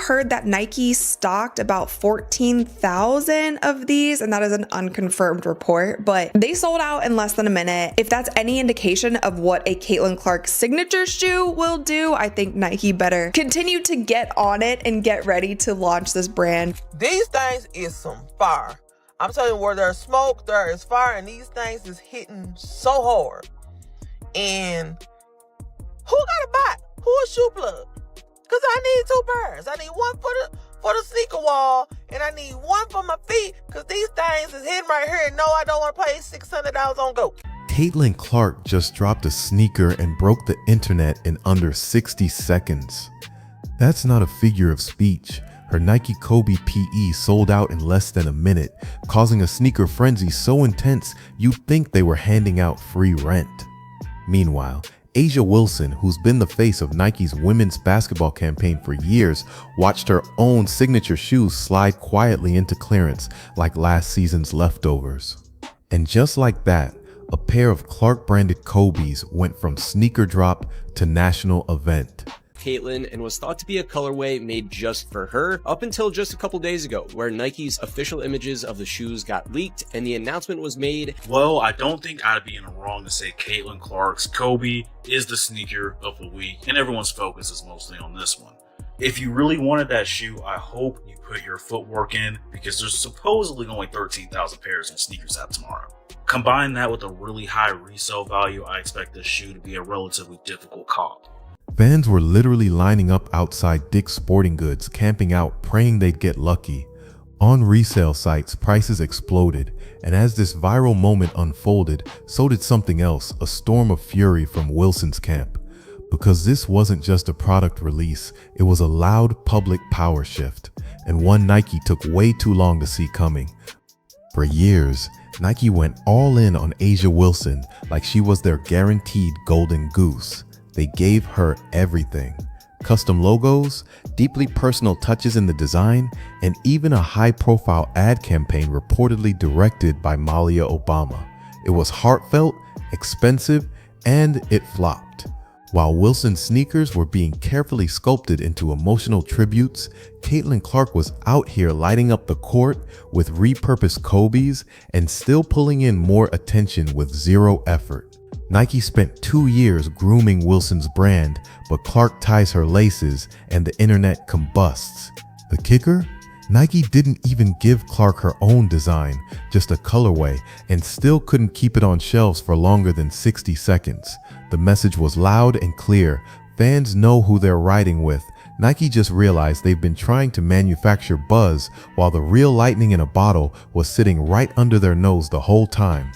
heard that Nike stocked about 14,000 of these, and that is an unconfirmed report, but they sold out in less than a minute. If that's any indication of what a Caitlin Clark signature shoe will do, I think Nike better continue to get on it and get ready to launch this brand. These things is some fire. I'm telling you, where there's smoke, there is fire, and these things is hitting so hard. And who got a buy? Who a shoe plug? Because I need 2 pairs. I need one for the sneaker wall, and I need one for my feet, because these things is hitting right here. And no, I don't want to pay $600 on GOAT. Caitlin Clark just dropped a sneaker and broke the internet in under 60 seconds. That's not a figure of speech. Her Nike Kobe PE sold out in less than a minute, causing a sneaker frenzy so intense you'd think they were handing out free rent. Meanwhile, A'ja Wilson, who's been the face of Nike's women's basketball campaign for years, watched her own signature shoes slide quietly into clearance like last season's leftovers. And just like that, a pair of Clark-branded Kobe's went from sneaker drop to national event. Caitlin, and was thought to be a colorway made just for her up until just a couple days ago, where Nike's official images of the shoes got leaked and the announcement was made. Well, I don't think I'd be in the wrong to say Caitlin Clark's Kobe is the sneaker of the week, and everyone's focus is mostly on this one. If you really wanted that shoe, I hope you put your footwork in, because there's supposedly only 13,000 pairs on Sneakers App tomorrow. Combine that with a really high resale value, I expect this shoe to be a relatively difficult cop. Fans were literally lining up outside Dick's Sporting Goods, camping out, praying they'd get lucky. On resale sites, prices exploded, and as this viral moment unfolded, so did something else, a storm of fury from Wilson's camp. Because this wasn't just a product release, it was a loud public power shift, and one Nike took way too long to see coming. For years, Nike went all in on A'ja Wilson like she was their guaranteed golden goose. They gave her everything. Custom logos, deeply personal touches in the design, and even a high-profile ad campaign reportedly directed by Malia Obama. It was heartfelt, expensive, and it flopped. While Wilson's sneakers were being carefully sculpted into emotional tributes, Caitlin Clark was out here lighting up the court with repurposed Kobe's and still pulling in more attention with zero effort. Nike spent 2 years grooming Wilson's brand, but Clark ties her laces and the internet combusts. The kicker? Nike didn't even give Clark her own design, just a colorway, and still couldn't keep it on shelves for longer than 60 seconds. The message was loud and clear. Fans know who they're riding with. Nike just realized they've been trying to manufacture buzz while the real lightning in a bottle was sitting right under their nose the whole time.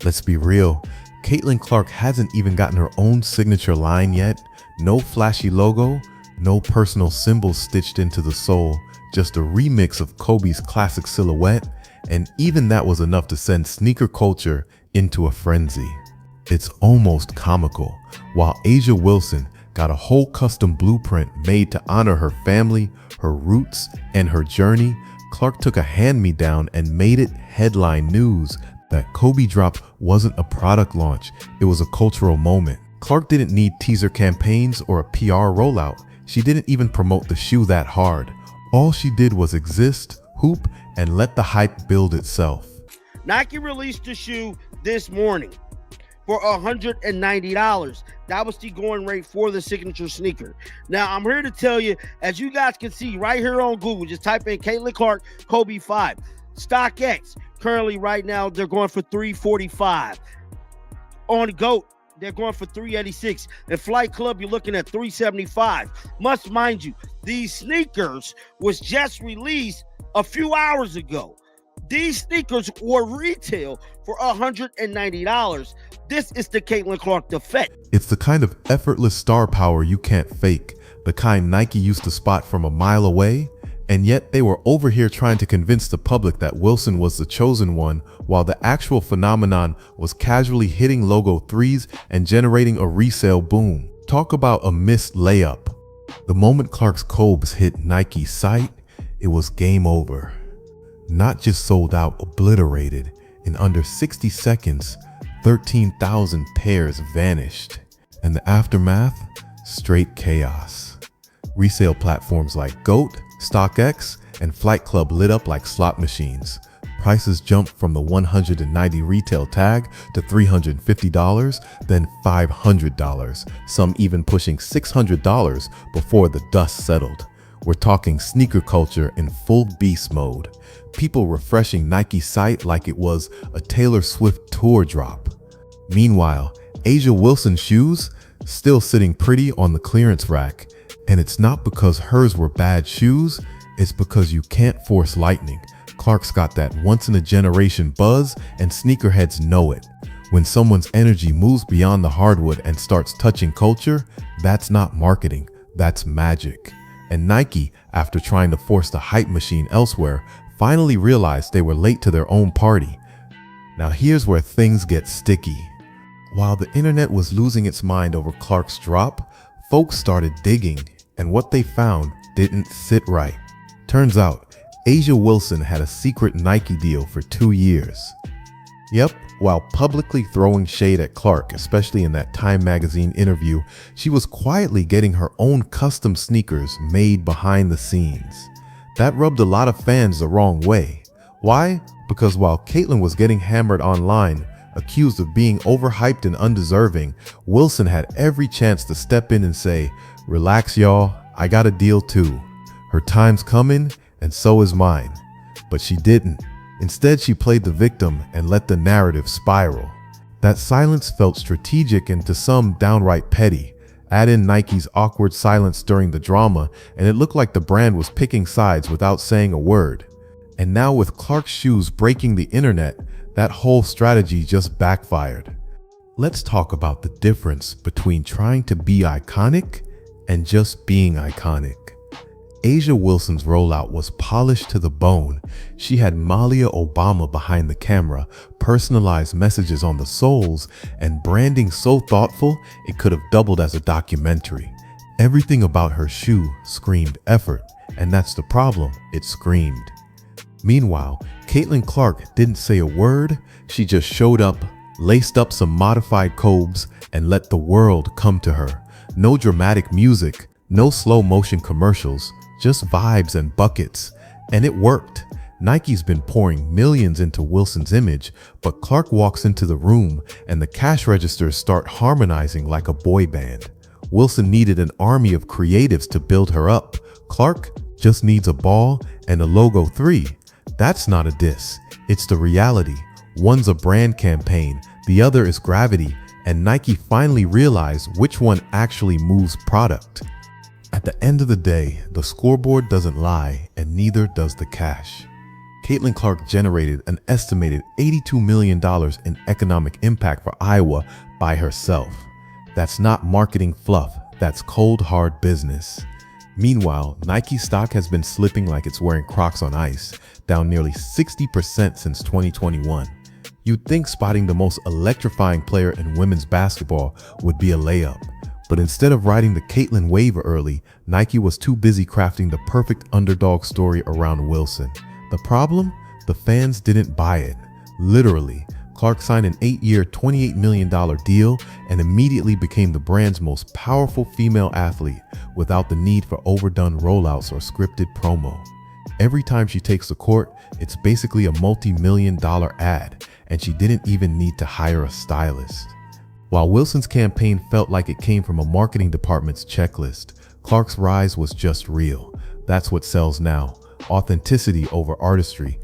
Let's be real. Caitlin Clark hasn't even gotten her own signature line yet. No flashy logo, no personal symbols stitched into the sole, just a remix of Kobe's classic silhouette, and even that was enough to send sneaker culture into a frenzy. It's almost comical. While A'ja Wilson got a whole custom blueprint made to honor her family, her roots, and her journey, Clark took a hand-me-down and made it headline news. That Kobe drop wasn't a product launch, it was a cultural moment. Clark didn't need teaser campaigns or a PR rollout. She didn't even promote the shoe that hard. All she did was exist, hoop, and let the hype build itself. Nike released the shoe this morning for $190. That was the going rate for the signature sneaker. Now, I'm here to tell you, as you guys can see right here on Google, just type in Caitlin Clark Kobe 5. StockX, currently right now, they're going for $345. On GOAT, they're going for $386. And Flight Club, you're looking at $375. Must mind you, these sneakers was just released a few hours ago. These sneakers were retail for $190. This is the Caitlin Clark defect. It's the kind of effortless star power you can't fake, the kind Nike used to spot from a mile away. And yet they were over here trying to convince the public that Wilson was the chosen one, while the actual phenomenon was casually hitting logo threes and generating a resale boom. Talk about a missed layup. The moment Clark's Cobes hit Nike's site, it was game over. Not just sold out, obliterated. In under 60 seconds, 13,000 pairs vanished. And the aftermath? Straight chaos. Resale platforms like GOAT, StockX, and Flight Club lit up like slot machines. Prices jumped from the $190 retail tag to $350, then $500, some even pushing $600 before the dust settled. We're talking sneaker culture in full beast mode. People refreshing Nike's site like it was a Taylor Swift tour drop. Meanwhile, Asia Wilson shoes still sitting pretty on the clearance rack. And it's not because hers were bad shoes, it's because you can't force lightning. Clark's got that once-in-a-generation buzz, and sneakerheads know it. When someone's energy moves beyond the hardwood and starts touching culture, that's not marketing, that's magic. And Nike, after trying to force the hype machine elsewhere, finally realized they were late to their own party. Now here's where things get sticky. While the internet was losing its mind over Clark's drop, folks started digging, and what they found didn't sit right. Turns out, Asia Wilson had a secret Nike deal for 2 years. Yep, while publicly throwing shade at Clark, especially in that Time magazine interview, she was quietly getting her own custom sneakers made behind the scenes. That rubbed a lot of fans the wrong way. Why? Because while Caitlyn was getting hammered online, accused of being overhyped and undeserving, Wilson had every chance to step in and say, "Relax, y'all, I got a deal too. Her time's coming, and so is mine." But she didn't. Instead, she played the victim and let the narrative spiral. That silence felt strategic and to some downright petty. Add in Nike's awkward silence during the drama, and it looked like the brand was picking sides without saying a word. And now with Clark's shoes breaking the internet, that whole strategy just backfired. Let's talk about the difference between trying to be iconic and just being iconic. Asia Wilson's rollout was polished to the bone. She had Malia Obama behind the camera, personalized messages on the soles, and branding so thoughtful it could have doubled as a documentary. Everything about her shoe screamed effort, and that's the problem, it screamed. Meanwhile, Caitlin Clark didn't say a word. She just showed up, laced up some modified cobes, and let the world come to her. No dramatic music, no slow motion commercials, just vibes and buckets. And it worked. Nike's been pouring millions into Wilson's image, but Clark walks into the room and the cash registers start harmonizing like a boy band. Wilson needed an army of creatives to build her up. Clark just needs a ball and a logo 3. That's not a diss, it's the reality. One's a brand campaign, the other is gravity, and Nike finally realized which one actually moves product. At the end of the day, the scoreboard doesn't lie, and neither does the cash. Caitlin Clark generated an estimated $82 million in economic impact for Iowa by herself. That's not marketing fluff, that's cold hard business. Meanwhile, Nike stock has been slipping like it's wearing Crocs on ice, down nearly 60% since 2021. You'd think spotting the most electrifying player in women's basketball would be a layup. But instead of riding the Caitlyn wave early, Nike was too busy crafting the perfect underdog story around Wilson. The problem? The fans didn't buy it. Literally, Clark signed an 8-year, $28 million deal and immediately became the brand's most powerful female athlete without the need for overdone rollouts or scripted promo. Every time she takes the court, it's basically a multi-million-dollar ad, and she didn't even need to hire a stylist. While Wilson's campaign felt like it came from a marketing department's checklist, Clark's rise was just real. That's what sells now, authenticity over artistry.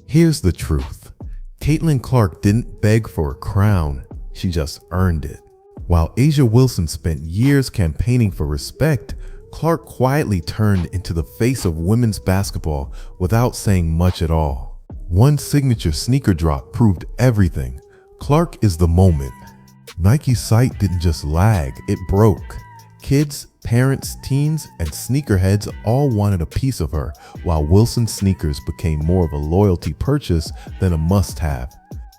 Here's the truth. Caitlin Clark didn't beg for a crown, she just earned it. While Asia Wilson spent years campaigning for respect, Clark quietly turned into the face of women's basketball without saying much at all. One signature sneaker drop proved everything. Clark is the moment. Nike's site didn't just lag, it broke. Kids, parents, teens, and sneakerheads all wanted a piece of her, while Wilson sneakers became more of a loyalty purchase than a must-have.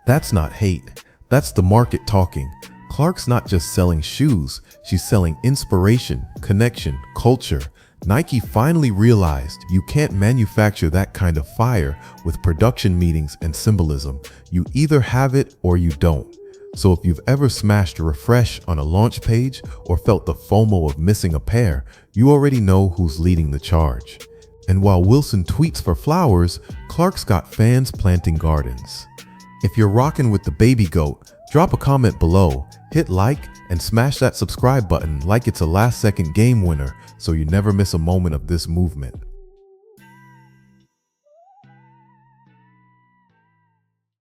That's not hate, that's the market talking. Clark's not just selling shoes, she's selling inspiration, connection, culture. Nike finally realized you can't manufacture that kind of fire with production meetings and symbolism. You either have it or you don't. So if you've ever smashed refresh on a launch page or felt the FOMO of missing a pair, You already know who's leading the charge. And while Wilson tweets for flowers, Clark's got fans planting gardens. If you're rocking with the baby goat, drop a comment below, hit like, and smash that subscribe button like it's a last-second game winner so you never miss a moment of this movement.